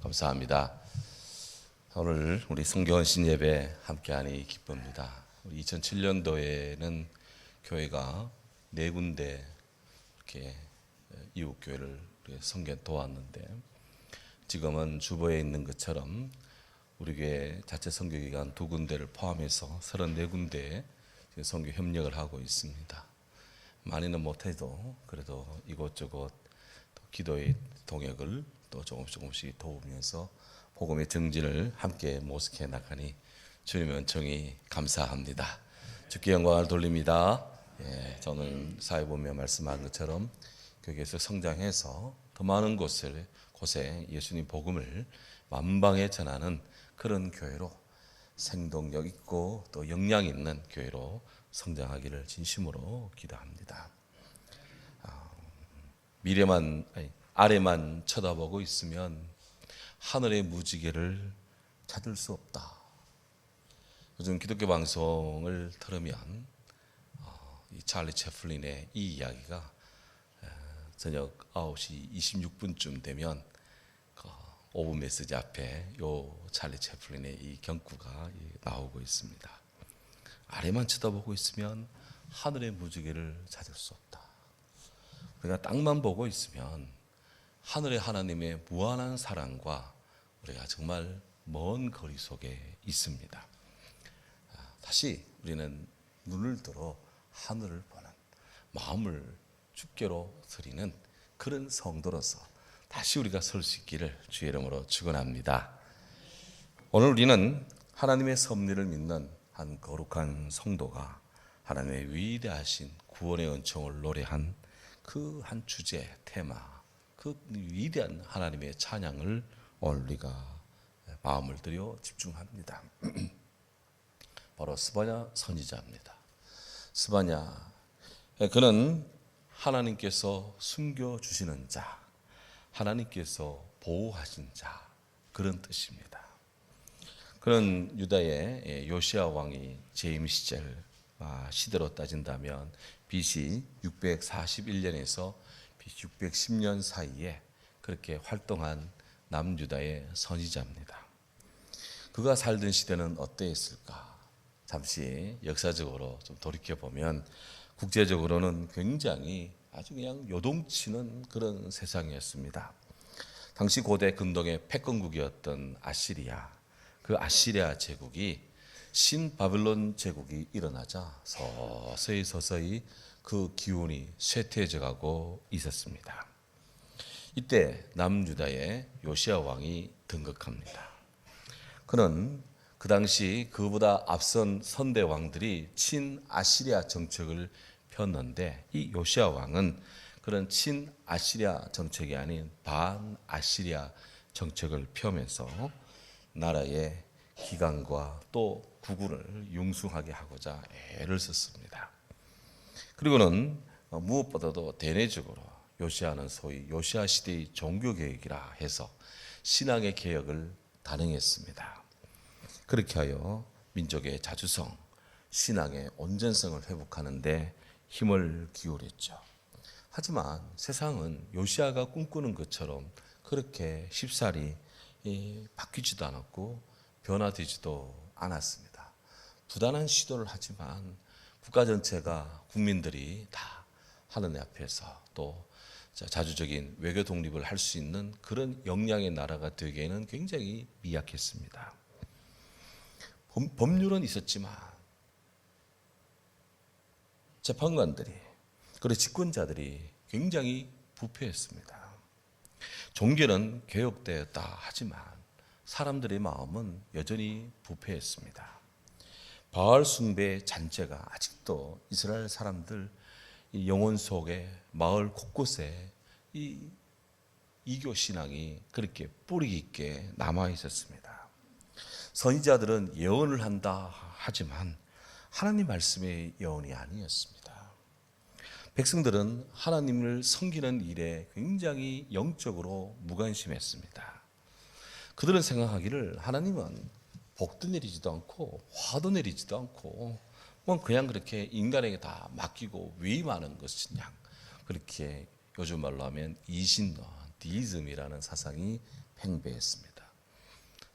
감사합니다. 오늘 우리 성경헌신 예배 함께하니 기쁩니다. 우리 2007년도에는 교회가 4군데 이렇게 이웃 교회를 섬겨 도왔는데, 지금은 주보에 있는 것처럼 우리 교회 자체 선교기관 2군데를 포함해서 34군데에 선교 협력을 하고 있습니다. 많이는 못해도 그래도 이곳저곳 기도의 동역을 또 조금씩 도우면서 복음의 정진을 함께 모색해 나가니 주님의 은총이 감사합니다. 주께 영광을 돌립니다. 저는 사회 보며 말씀한 것처럼 교회에서 성장해서 더 많은 곳에 예수님 복음을 만방에 전하는 그런 교회로, 생동력 있고 또 역량 있는 교회로 성장하기를 진심으로 기도합니다. 아래만 쳐다보고 있으면 하늘의 무지개를 찾을 수 없다. 요즘 기독교 방송을 들으면 이 찰리 채플린의 이 이야기가 저녁 9시 26분쯤 되면 5분 메시지 앞에 요 찰리 채플린의 이 경구가 나오고 있습니다. 아래만 쳐다보고 있으면 하늘의 무지개를 찾을 수 없다. 우리가 땅만 보고 있으면 하늘의 하나님의 무한한 사랑과 우리가 정말 먼 거리 속에 있습니다. 다시 우리는 눈을 들어 하늘을 보는 마음을 주께로 드리는 그런 성도로서 다시 우리가 설 수 있기를 주의 이름으로 축원합니다. 오늘 우리는 하나님의 섭리를 믿는 한 거룩한 성도가 하나님의 위대하신 구원의 은총을 노래한 그 한 주제, 테마, 그 위대한 하나님의 찬양을 오늘 우리가 마음을 들여 집중합니다. 바로 스바냐 선지자입니다. 스바냐, 그는 하나님께서 숨겨주시는 자, 하나님께서 보호하신 자, 그런 뜻입니다. 그는 유다의 요시야 왕이 재임 시절, 시대로 따진다면 BC 641년에서 BC 610년 사이에 그렇게 활동한 남유다의 선지자입니다. 그가 살던 시대는 어떠했을까? 잠시 역사적으로 좀 돌이켜보면 국제적으로는 굉장히 아주 그냥 요동치는 그런 세상이었습니다. 당시 고대 근동의 패권국이었던 아시리아, 그 아시리아 제국이 신바빌론 제국이 일어나자 서서히 그 기운이 쇠퇴해져 가고 있었습니다. 이때 남유다의 요시야 왕이 등극합니다. 그는 그 당시 그보다 앞선 선대 왕들이 친아시리아 정책을 폈는데, 이 요시야 왕은 그런 친아시리아 정책이 아닌 반아시리아 정책을 펴면서 나라의 기강과 또 국군을 융숭하게 하고자 애를 썼습니다. 그리고는 무엇보다도 대내적으로 요시야는 소위 요시야 시대의 종교개혁이라 해서 신앙의 개혁을 단행했습니다. 그렇게 하여 민족의 자주성, 신앙의 온전성을 회복하는 데 힘을 기울였죠. 하지만 세상은 요시야가 꿈꾸는 것처럼 그렇게 쉽사리 바뀌지도 않았고 변화되지도 않았습니다. 부단한 시도를 하지만 국가 전체가, 국민들이 다 하느님 앞에서 또 자주적인 외교 독립을 할 수 있는 그런 역량의 나라가 되기에는 굉장히 미약했습니다. 법률은 있었지만 재판관들이, 그리고 집권자들이 굉장히 부패했습니다. 종교는 개혁되었다 하지만 사람들의 마음은 여전히 부패했습니다. 바알 숭배 잔재가 아직도 이스라엘 사람들 영혼 속에, 마을 곳곳에 이 이교 신앙이 그렇게 뿌리 깊게 남아 있었습니다. 선지자들은 예언을 한다 하지만 하나님 말씀의 예언이 아니었습니다. 백성들은 하나님을 섬기는 일에 굉장히 영적으로 무관심했습니다. 그들은 생각하기를 하나님은 복도 내리지도 않고 화도 내리지도 않고 그냥 그렇게 인간에게 다 맡기고 위임하는 것이냐, 그렇게 요즘 말로 하면 이신론, 디이즘이라는 사상이 팽배했습니다.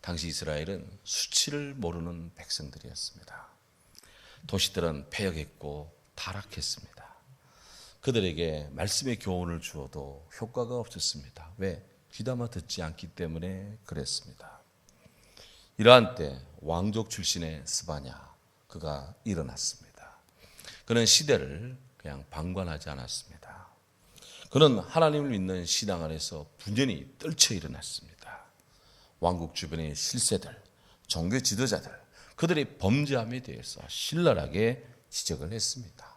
당시 이스라엘은 수치를 모르는 백성들이었습니다. 도시들은 폐역했고 타락했습니다. 그들에게 말씀의 교훈을 주어도 효과가 없었습니다. 왜? 귀담아 듣지 않기 때문에 그랬습니다. 이러한 때 왕족 출신의 스바냐, 그가 일어났습니다. 그는 시대를 그냥 방관하지 않았습니다. 그는 하나님을 믿는 신앙 안에서 분연히 떨쳐 일어났습니다. 왕국 주변의 실세들, 종교 지도자들, 그들의 범죄함에 대해서 신랄하게 지적을 했습니다.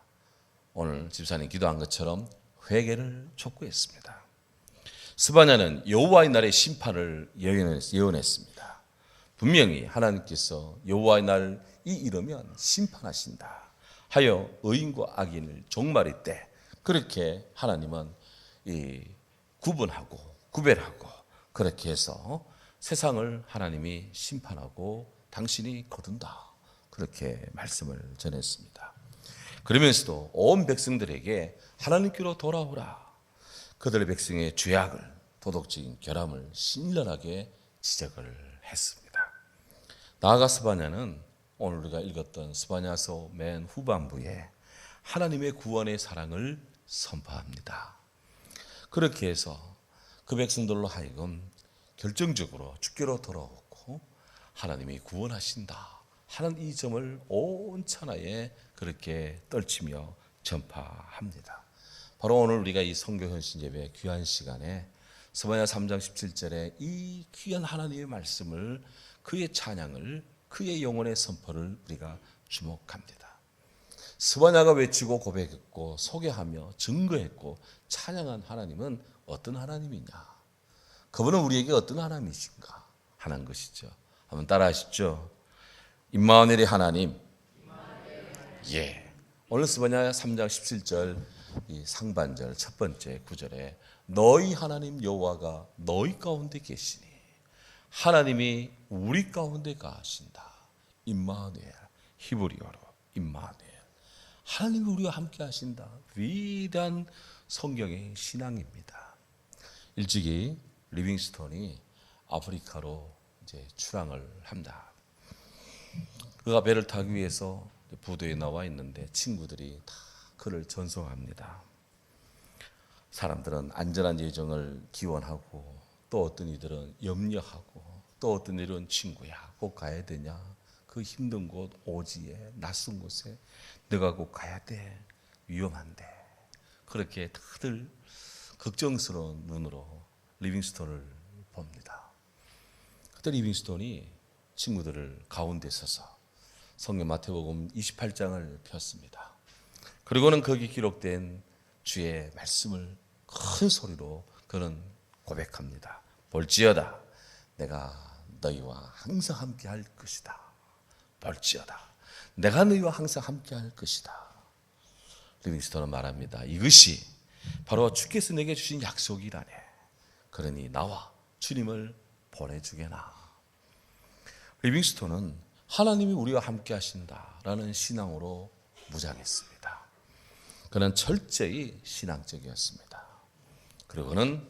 오늘 집사님 기도한 것처럼 회개를 촉구했습니다. 스바냐는 여호와의 날의 심판을 예언했습니다. 분명히 하나님께서 여호와의 날이 이르면 심판하신다 하여 의인과 악인을 종말일 때 그렇게 하나님은 구분하고 구별하고 그렇게 해서 세상을 하나님이 심판하고 당신이 거둔다, 그렇게 말씀을 전했습니다. 그러면서도 온 백성들에게 하나님께로 돌아오라, 그들의 백성의 죄악을, 도덕적인 결함을 신랄하게 지적을 했습니다. 나아가 스바냐는 오늘 우리가 읽었던 스바냐서 맨 후반부에 하나님의 구원의 사랑을 선포합니다. 그렇게 해서 그 백성들로 하여금 결정적으로 주께로 돌아오고 하나님이 구원하신다 하는 이 점을 온 천하에 그렇게 떨치며 전파합니다. 바로 오늘 우리가 이 성교 헌신 예배 귀한 시간에 스바냐 3장 17절에 이 귀한 하나님의 말씀을, 그의 찬양을, 그의 영혼의 선포를 우리가 주목합니다. 스바냐가 외치고 고백했고 소개하며 증거했고 찬양한 하나님은 어떤 하나님이냐? 그분은 우리에게 어떤 하나님이신가 하는 것이죠. 한번 따라 하시죠. 임마누엘의 하나님. 예. 오늘 스바냐 3장 17절 이 상반절 첫 번째 구절에 너희 하나님 여호와가 너희 가운데 계시니 하나님이 우리 가운데 가신다. 임마누엘, 히브리어로 임마누엘. 하나님이 우리와 함께 하신다. 위대한 성경의 신앙입니다. 일찍이 리빙스톤이 아프리카로 이제 출항을 합니다. 그가 배를 타기 위해서 부도에 나와 있는데 친구들이 다 그를 전송합니다. 사람들은 안전한 예정을 기원하고 또 어떤 이들은 염려하고 또 어떤 이들은 친구야 꼭 가야 되냐, 그 힘든 곳 오지에 낯선 곳에 너가 꼭 가야 돼, 위험한데, 그렇게 다들 걱정스러운 눈으로 리빙스톤을 봅니다. 그때 리빙스톤이 친구들을 가운데 서서 성경 마태복음 28장을 폈습니다. 그리고는 거기 기록된 주의 말씀을 큰 소리로 그는 고백합니다. 볼지어다 내가 너희와 항상 함께 할 것이다. 볼지어다 내가 너희와 항상 함께 할 것이다. 리빙스톤은 말합니다. 이것이 바로 주께서 내게 주신 약속이라네. 그러니 나와 주님을 보내주게나. 리빙스톤은 하나님이 우리와 함께 하신다라는 신앙으로 무장했습니다. 그는 철저히 신앙적이었습니다. 그리고 그는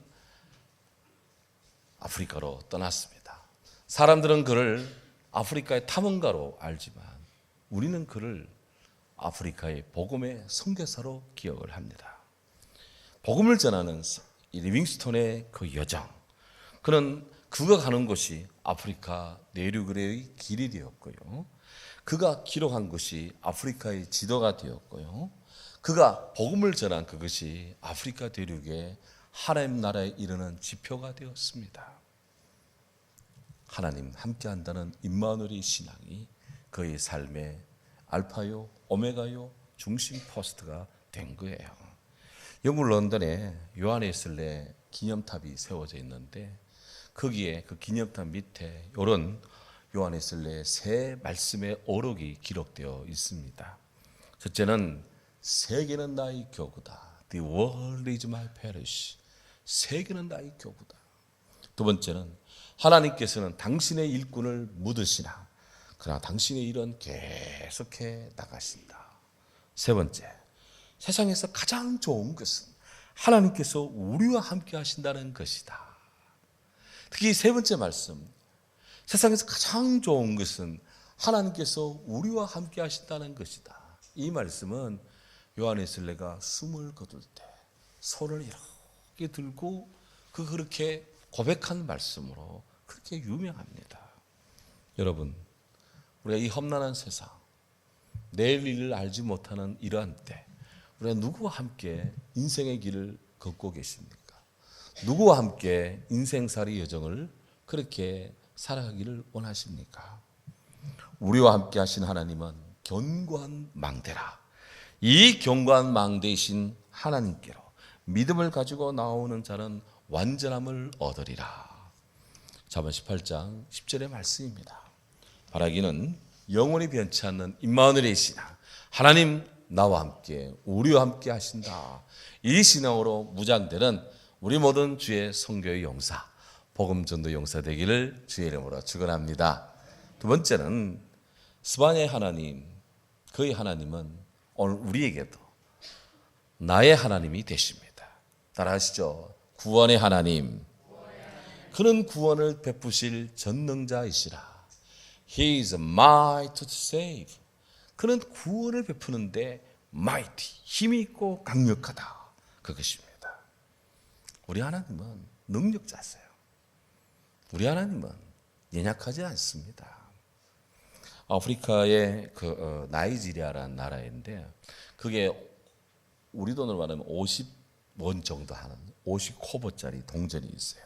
아프리카로 떠났습니다. 사람들은 그를 아프리카의 탐험가로 알지만 우리는 그를 아프리카의 복음의 선교사로 기억을 합니다. 복음을 전하는 이 리빙스톤의 그 여정, 그는 그가 가는 곳이 아프리카 내륙의 길이 되었고요. 그가 기록한 것이 아프리카의 지도가 되었고요. 그가 복음을 전한 그것이 아프리카 대륙의 하나님 나라에 이르는 지표가 되었습니다. 하나님 함께한다는 임마누엘의 신앙이 그의 삶의 알파요 오메가요 중심 포스트가 된 거예요. 영국 런던에 요한웨슬레 기념탑이 세워져 있는데 거기에 그 기념탑 밑에 이런 요한웨슬레의 세 말씀의 어록이 기록되어 있습니다. 첫째는 세계는 나의 교구다. The world is my parish. 세계는 나의 교구다. 두 번째는 하나님께서는 당신의 일꾼을 묻으시나 그러나 당신의 일은 계속해 나가신다. 세 번째, 세상에서 가장 좋은 것은 하나님께서 우리와 함께 하신다는 것이다. 특히 세 번째 말씀, 세상에서 가장 좋은 것은 하나님께서 우리와 함께 하신다는 것이다. 이 말씀은 요한웨슬레가 숨을 거둘 때 손을 이렇게 들고 그렇게 고백한 말씀으로 그렇게 유명합니다. 여러분, 우리가 이 험난한 세상, 내일 일을 알지 못하는 이러한 때 우리가 누구와 함께 인생의 길을 걷고 계십니까? 누구와 함께 인생살이 여정을 그렇게 살아가기를 원하십니까? 우리와 함께 하신 하나님은 견고한 망대라. 이 견고한 망대이신 하나님께로 믿음을 가지고 나오는 자는 완전함을 얻으리라. 잠언 18장 10절의 말씀입니다. 바라기는 영원히 변치 않는 임마누엘이시나 하나님 나와 함께 우리와 함께 하신다. 이 신앙으로 무장되는 우리 모든 주의 선교의 용사, 복음전도 용사 되기를 주의 이름으로 축원합니다. 두 번째는 스바냐의 하나님, 그의 하나님은 오늘 우리에게도 나의 하나님이 되십니다. 따라하시죠. 구원의 하나님. 그는 구원을 베푸실 전능자이시라. He is mighty to save. 그는 구원을 베푸는데 mighty, 힘이 있고 강력하다. 그것입니다. 우리 하나님은 능력자세요. 우리 하나님은 연약하지 않습니다. 아프리카의 나이지리아라는 나라인데 그게 우리 돈으로 말하면 50원 정도 하는 50코보짜리 동전이 있어요.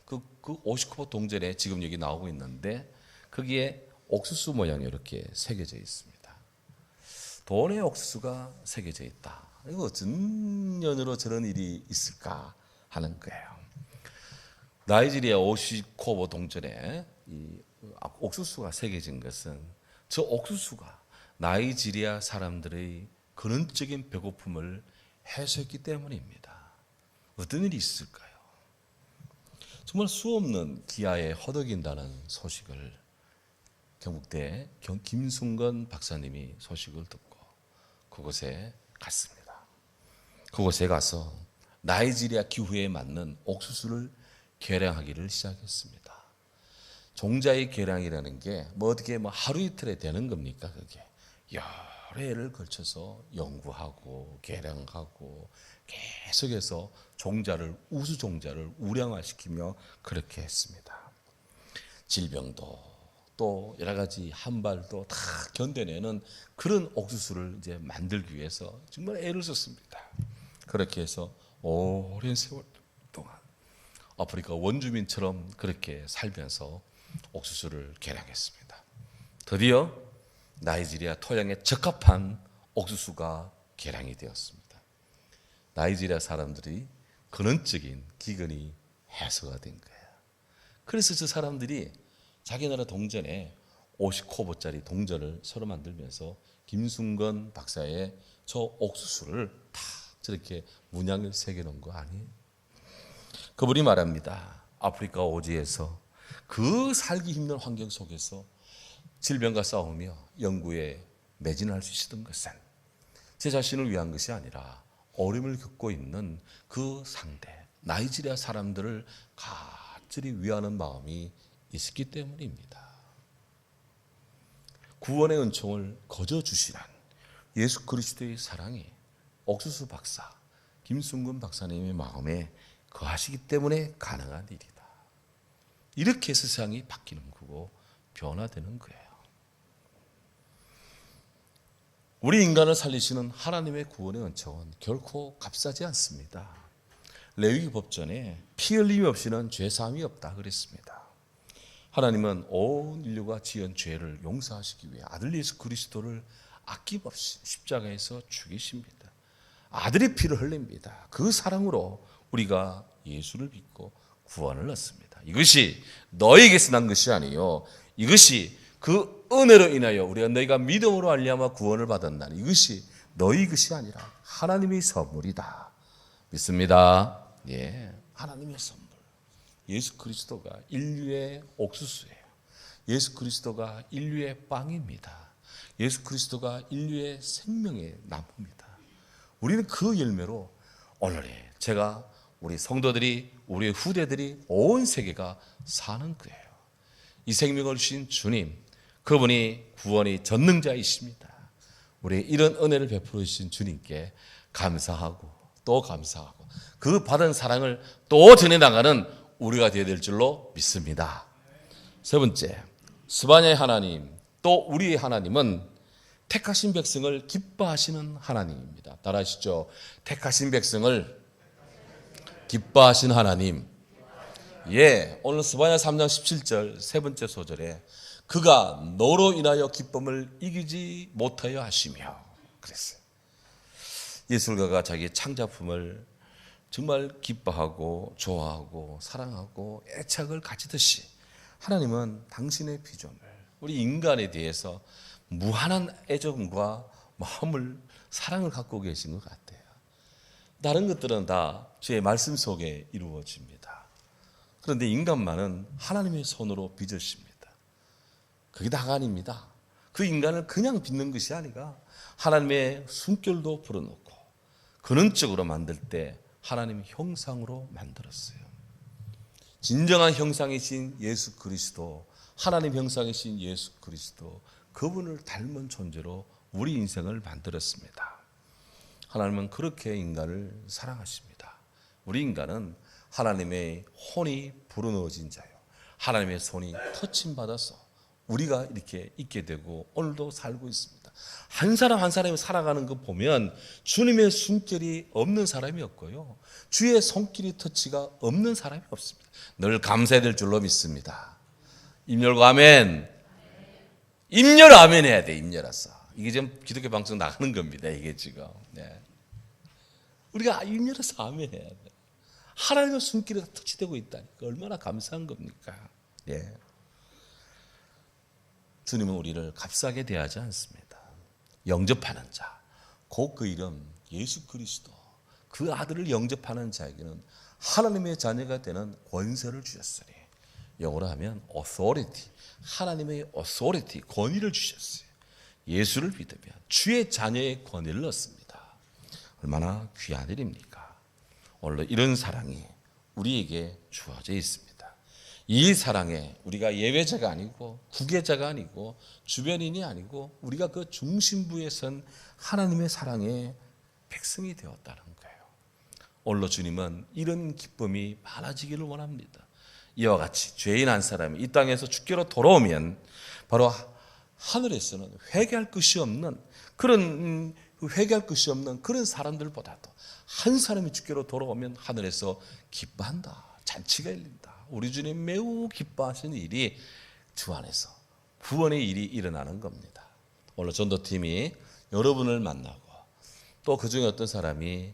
그 50코보 동전에 지금 여기 나오고 있는데 거기에 옥수수 모양이 이렇게 새겨져 있습니다. 돈에 옥수수가 새겨져 있다. 이거 어떤 년으로 저런 일이 있을까 하는 거예요. 나이지리아 50코보 동전에 이 옥수수가 새겨진 것은 저 옥수수가 나이지리아 사람들의 근원적인 배고픔을 해소했기 때문입니다. 어떤 일이 있을까요? 정말 수없는 기아에 허덕인다는 소식을 경북대 김순건 박사님이 소식을 듣고 그곳에 갔습니다. 그곳에 가서 나이지리아 기후에 맞는 옥수수를 개량하기를 시작했습니다. 종자의 개량이라는 게 어떻게 하루 이틀에 되는 겁니까? 그게 여러 해를 걸쳐서 연구하고 개량하고 계속해서 우수 종자를 우량화시키며 그렇게 했습니다. 질병도 또 여러 가지 한발도 다 견뎌내는 그런 옥수수를 이제 만들기 위해서 정말 애를 썼습니다. 그렇게 해서 오랜 세월 동안 아프리카 원주민처럼 그렇게 살면서 옥수수를 개량했습니다. 드디어 나이지리아 토양에 적합한 옥수수가 개량이 되었습니다. 나이지리아 사람들이 근원적인 기근이 해소가 된 거예요. 그래서 저 사람들이 자기 나라 동전에 50코보짜리 동전을 서로 만들면서 김순건 박사의 저 옥수수를 다 저렇게 문양을 새겨놓은 거 아니에요? 그분이 말합니다. 아프리카 오지에서 그 살기 힘든 환경 속에서 질병과 싸우며 연구에 매진할 수 있었던 것은 제 자신을 위한 것이 아니라 어려움을 겪고 있는 그 상대 나이지리아 사람들을 간절히 위하는 마음이 있었기 때문입니다. 구원의 은총을 거저 주시란 예수 그리스도의 사랑이 옥수수 박사 김순근 박사님의 마음에 거하시기 때문에 가능한 일이다. 이렇게 세상이 바뀌는 거고 변화되는 거예요. 우리 인간을 살리시는 하나님의 구원의 은총은 결코 값싸지 않습니다. 레위기 법전에 피 흘림이 없이는 죄사함이 없다 그랬습니다. 하나님은 온 인류가 지은 죄를 용서하시기 위해 아들 예수 그리스도를 아낌없이 십자가에서 죽이십니다. 아들의 피를 흘립니다. 그 사랑으로 우리가 예수를 믿고 구원을 얻습니다. 이것이 너에게서 난 것이 아니요 이것이 그 은혜로 인하여 우리가 너희가 믿음으로 말미암아 구원을 받았나니 이것이 너희 것이 아니라 하나님의 선물이다. 믿습니다. 예, 하나님의 선물. 예수 그리스도가 인류의 옥수수예요. 예수 그리스도가 인류의 빵입니다. 예수 그리스도가 인류의 생명의 나무입니다. 우리는 그 열매로 오늘의 제가 우리 성도들이 우리의 후대들이 온 세계가 사는 거예요. 이 생명을 주신 주님, 그분이 구원의 전능자이십니다. 우리 이런 은혜를 베풀어 주신 주님께 감사하고 또 감사하고 그 받은 사랑을 또 전해나가는 우리가 되어야 될 줄로 믿습니다. 세 번째, 스바냐의 하나님, 또 우리의 하나님은 택하신 백성을 기뻐하시는 하나님입니다. 따라하시죠. 택하신 백성을 기뻐하신 하나님. 예, 오늘 스바냐 3장 17절 세 번째 소절에 그가 너로 인하여 기쁨을 이기지 못하여 하시며 그랬어요. 예술가가 자기 창작품을 정말 기뻐하고 좋아하고 사랑하고 애착을 가지듯이 하나님은 당신의 피조물, 우리 인간에 대해서 무한한 애정과 마음을 사랑을 갖고 계신 것 같아요. 다른 것들은 다 주의 말씀 속에 이루어집니다. 그런데 인간만은 하나님의 손으로 빚으십니다. 그게 다가 아닙니다. 그 인간을 그냥 빚는 것이 아니라 하나님의 숨결도 불어넣고 근원적으로 만들 때 하나님의 형상으로 만들었어요. 진정한 형상이신 예수 그리스도, 하나님 형상이신 예수 그리스도, 그분을 닮은 존재로 우리 인생을 만들었습니다. 하나님은 그렇게 인간을 사랑하십니다. 우리 인간은 하나님의 혼이 불어넣어진 자요, 하나님의 손이 터침받아서 우리가 이렇게 있게 되고 오늘도 살고 있습니다. 한 사람 한 사람이 살아가는 거 보면 주님의 숨결이 없는 사람이 없고요, 주의 손길이 터치가 없는 사람이 없습니다. 늘 감사해야 될 줄로 믿습니다. 입 열고 아멘. 입 열어 아멘 해야 돼. 입 열어서. 이게 지금 기독교 방송 나가는 겁니다. 이게 지금. 네. 우리가 입 열어서 아멘 해야 돼. 하나님의 손길이 터치되고 있다니까 얼마나 감사한 겁니까? 예. 주님은 우리를 값싸게 대하지 않습니다. 영접하는 자, 곧 그 이름 예수 그리스도, 그 아들을 영접하는 자에게는 하나님의 자녀가 되는 권세를 주셨으니, 영어로 하면 authority, 하나님의 authority, 권위를 주셨어요. 예수를 믿으면 주의 자녀의 권위를 얻습니다. 얼마나 귀한 일입니까? 오늘 이런 사랑이 우리에게 주어져 있습니다. 이 사랑에 우리가 예외자가 아니고 구계자가 아니고 주변인이 아니고 우리가 그 중심부에 선 하나님의 사랑의 백성이 되었다는 거예요. 오늘 주님은 이런 기쁨이 많아지기를 원합니다. 이와 같이 죄인 한 사람이 이 땅에서 주께로 돌아오면 바로 하늘에서는 회개할 것이 없는 그런 그런 사람들보다도 한 사람이 주께로 돌아오면 하늘에서 기뻐한다, 잔치가 열린다. 우리 주님 매우 기뻐하시는 일이 주 안에서 구원의 일이 일어나는 겁니다. 오늘 전도팀이 여러분을 만나고 또 그중에 어떤 사람이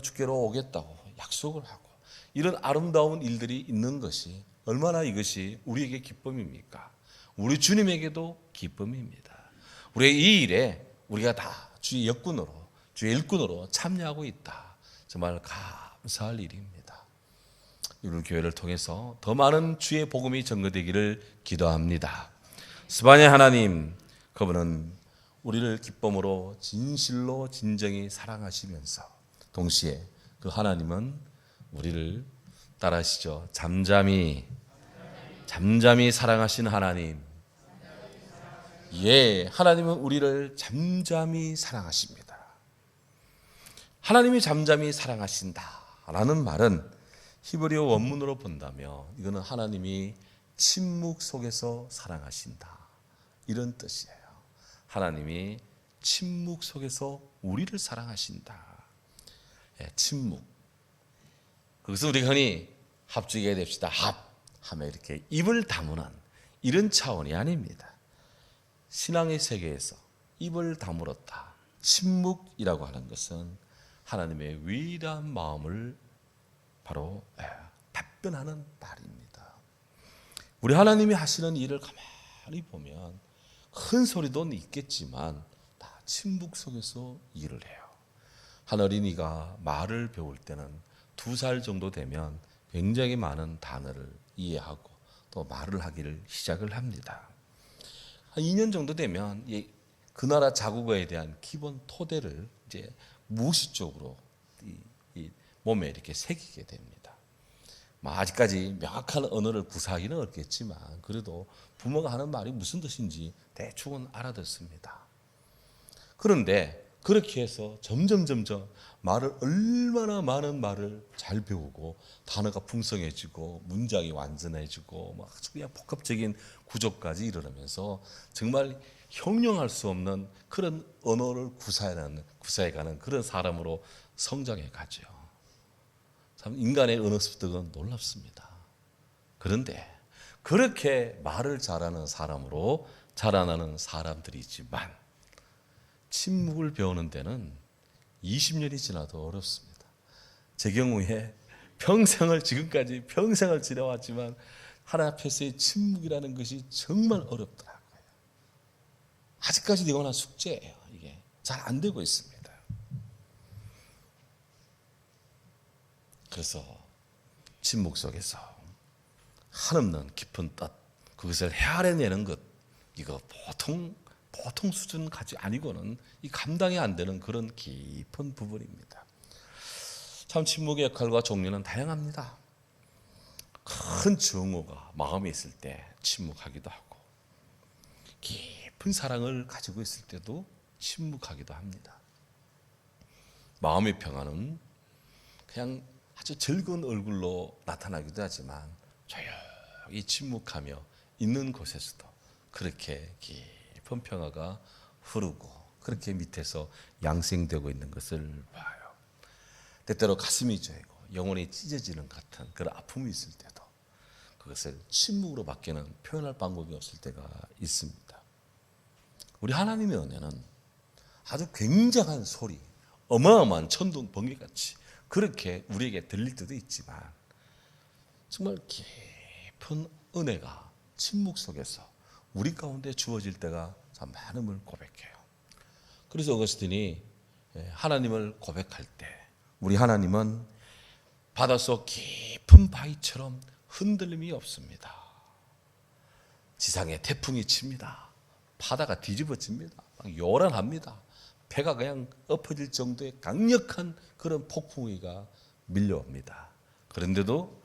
주께로 오겠다고 약속을 하고 이런 아름다운 일들이 있는 것이 얼마나 이것이 우리에게 기쁨입니까? 우리 주님에게도 기쁨입니다. 우리의 이 일에 우리가 다 주의 역군으로, 주의 일꾼으로 참여하고 있다. 정말 감사할 일입니다. 이를 교회를 통해서 더 많은 주의 복음이 전거되기를 기도합니다. 스바냐 하나님, 그분은 우리를 기쁨으로 진실로 진정히 사랑하시면서 동시에 그 하나님은 우리를 따라하시죠. 잠잠히 사랑하시는 하나님. 예, 하나님은 우리를 잠잠히 사랑하십니다. 하나님이 잠잠히 사랑하신다라는 말은 히브리어 원문으로 본다면 이거는 하나님이 침묵 속에서 사랑하신다, 이런 뜻이에요. 하나님이 침묵 속에서 우리를 사랑하신다. 예, 침묵. 그것은 우리가 흔히 합주기가 됩시다. 하며 이렇게 입을 다무는 이런 차원이 아닙니다. 신앙의 세계에서 입을 다물었다, 침묵이라고 하는 것은 하나님의 위대한 마음을 바로 답변하는 말입니다. 우리 하나님이 하시는 일을 가만히 보면 큰 소리도 있겠지만 다 침묵 속에서 일을 해요. 한 어린이가 말을 배울 때는 2살 정도 되면 굉장히 많은 단어를 이해하고 또 말을 하기를 시작을 합니다. 한 2년 정도 되면 그 나라 자국어에 대한 기본 토대를 이제 무의식적으로 이 몸에 이렇게 새기게 됩니다. 아직까지 명확한 언어를 구사하기는 어렵겠지만 그래도 부모가 하는 말이 무슨 뜻인지 대충은 알아듣습니다. 그런데 그렇게 해서 점점 말을 얼마나 많은 말을 잘 배우고 단어가 풍성해지고 문장이 완전해지고 아주 그냥 복합적인 구조까지 이르면서 정말 형용할 수 없는 그런 언어를 구사해가는 그런 사람으로 성장해 가죠. 참 인간의 언어 습득은 놀랍습니다. 그런데 그렇게 말을 잘하는 사람으로 자라나는 사람들이지만 침묵을 배우는 데는 20년이 지나도 어렵습니다. 제 경우에 지금까지 평생을 지내왔지만 하나님 앞에서의 침묵이라는 것이 정말 어렵더라고요. 아직까지 영원한 숙제예요. 이게 잘 안 되고 있습니다. 그래서 침묵 속에서 한없는 깊은 뜻, 그것을 헤아려내는 것, 이거 보통 수준 가지 아니고는 이 감당이 안 되는 그런 깊은 부분입니다. 참 침묵의 역할과 종류는 다양합니다. 큰 증오가 마음에 있을 때 침묵하기도 하고 깊은 사랑을 가지고 있을 때도 침묵하기도 합니다. 마음의 평안은 그냥 아주 즐거운 얼굴로 나타나기도 하지만 조용히 침묵하며 있는 곳에서도 그렇게 깊은 평화가 흐르고 그렇게 밑에서 양생되고 있는 것을 봐요. 때때로 가슴이 저리고 영혼이 찢어지는 같은 그런 아픔이 있을 때도 그것을 침묵으로 밖에는 표현할 방법이 없을 때가 있습니다. 우리 하나님의 은혜는 아주 굉장한 소리, 어마어마한 천둥 번개같이 그렇게 우리에게 들릴 때도 있지만 정말 깊은 은혜가 침묵 속에서 우리 가운데 주어질 때가 참 많음을 고백해요. 그래서 어거스틴이 하나님을 고백할 때 우리 하나님은 바닷속 깊은 바위처럼 흔들림이 없습니다. 지상에 태풍이 칩니다. 바다가 뒤집어집니다. 요란합니다. 배가 그냥 엎어질 정도의 강력한 그런 폭풍우가 밀려옵니다. 그런데도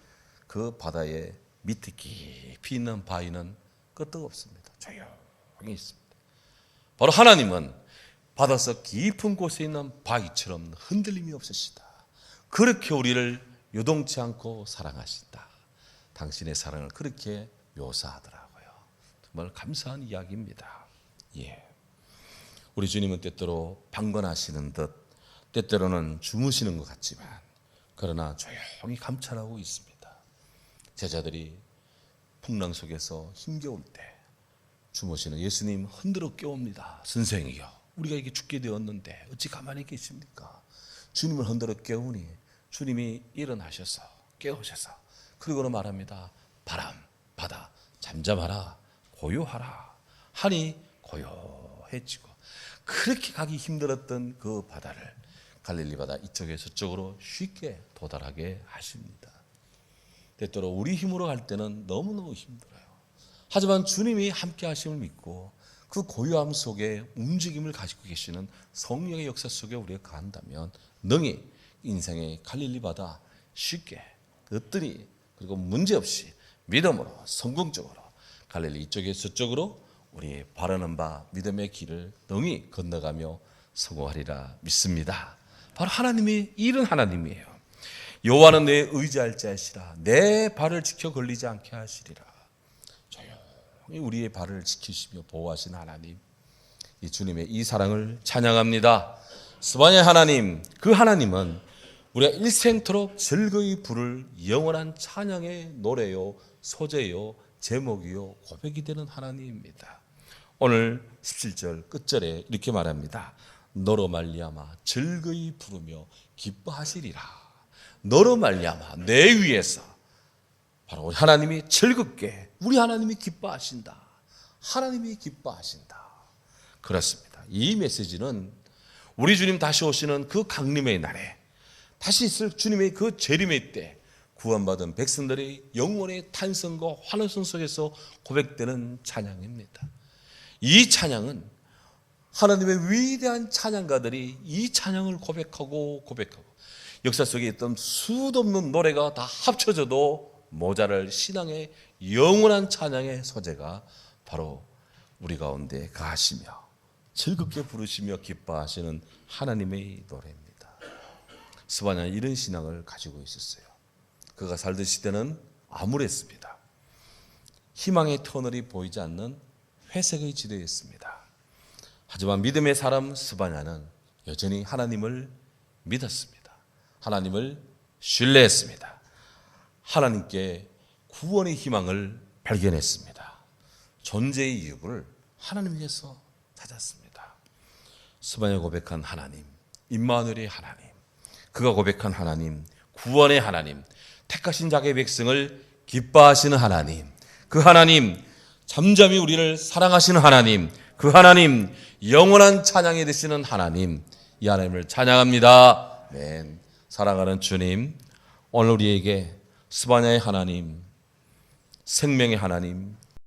그 바다의 밑에 깊이 있는 바위는 끄떡없습니다. 조용히 있습니다. 바로 하나님은 바닷속 깊은 곳에 있는 바위처럼 흔들림이 없으시다. 그렇게 우리를 요동치 않고 사랑하신다. 당신의 사랑을 그렇게 묘사하더라고요. 정말 감사한 이야기입니다. 예. 우리 주님은 때때로 방관하시는 듯 때때로는 주무시는 것 같지만 그러나 조용히 감찰하고 있습니다. 제자들이 풍랑 속에서 힘겨울 때 주무시는 예수님 흔들어 깨웁니다. 선생이여, 우리가 이게 죽게 되었는데 어찌 가만히 계십니까? 주님을 흔들어 깨우니 주님이 일어나셔서 깨우셔서 그리고는 말합니다. 바람, 바다 잠잠하라, 고요하라 하니 고요해지고 그렇게 가기 힘들었던 그 바다를 갈릴리 바다 이쪽에서 저쪽으로 쉽게 도달하게 하십니다. 때때로 우리 힘으로 갈 때는 너무너무 힘들어요. 하지만 주님이 함께 하심을 믿고 그 고요함 속에 움직임을 가지고 계시는 성령의 역사 속에 우리가 간다면 능히 인생의 갈릴리 바다 쉽게 으뜸히 그리고 문제없이 믿음으로 성공적으로 갈릴리 이쪽에서 저쪽으로 우리 바라는 바 믿음의 길을 능히 건너가며 성공하리라 믿습니다. 바로 하나님이 이런 하나님이에요. 여호와는 내 의지할 자이시라. 내 발을 지켜 걸리지 않게 하시리라. 조용히 우리의 발을 지키시며 보호하신 하나님, 이 주님의 이 사랑을 찬양합니다. 스바냐 하나님, 그 하나님은 우리가 일생토록 즐거이 부를 영원한 찬양의 노래요, 소재요, 제목이요, 고백이 되는 하나님입니다. 오늘 17절 끝절에 이렇게 말합니다. 너로 말미암아 즐거이 부르며 기뻐하시리라. 너로 말미암아 내 위에서 바로 우리 하나님이 즐겁게 우리 하나님이 기뻐하신다. 하나님이 기뻐하신다. 그렇습니다. 이 메시지는 우리 주님 다시 오시는 그 강림의 날에 다시 있을 주님의 그 재림의 때 구원받은 백성들의 영혼의 탄성과 환호성 속에서 고백되는 찬양입니다. 이 찬양은 하나님의 위대한 찬양가들이 이 찬양을 고백하고 역사 속에 있던 수도 없는 노래가 다 합쳐져도 모자랄 신앙의 영원한 찬양의 소재가 바로 우리 가운데 가시며 즐겁게 부르시며 기뻐하시는 하나님의 노래입니다. 스바냐는 이런 신앙을 가지고 있었어요. 그가 살던 시대는 암울했습니다. 희망의 터널이 보이지 않는 회색의 지대였습니다. 하지만 믿음의 사람 스바냐는 여전히 하나님을 믿었습니다. 하나님을 신뢰했습니다. 하나님께 구원의 희망을 발견했습니다. 존재의 이유를 하나님 위해서 찾았습니다. 스바냐가 고백한 하나님, 임마누엘의 하나님, 그가 고백한 하나님, 구원의 하나님, 택하신 자의 백성을 기뻐하시는 하나님, 그 하나님, 잠잠히 우리를 사랑하시는 하나님, 그 하나님, 영원한 찬양이 되시는 하나님, 이 하나님을 찬양합니다. 아멘. 사랑하는 주님, 오늘 우리에게 스바냐의 하나님, 생명의 하나님,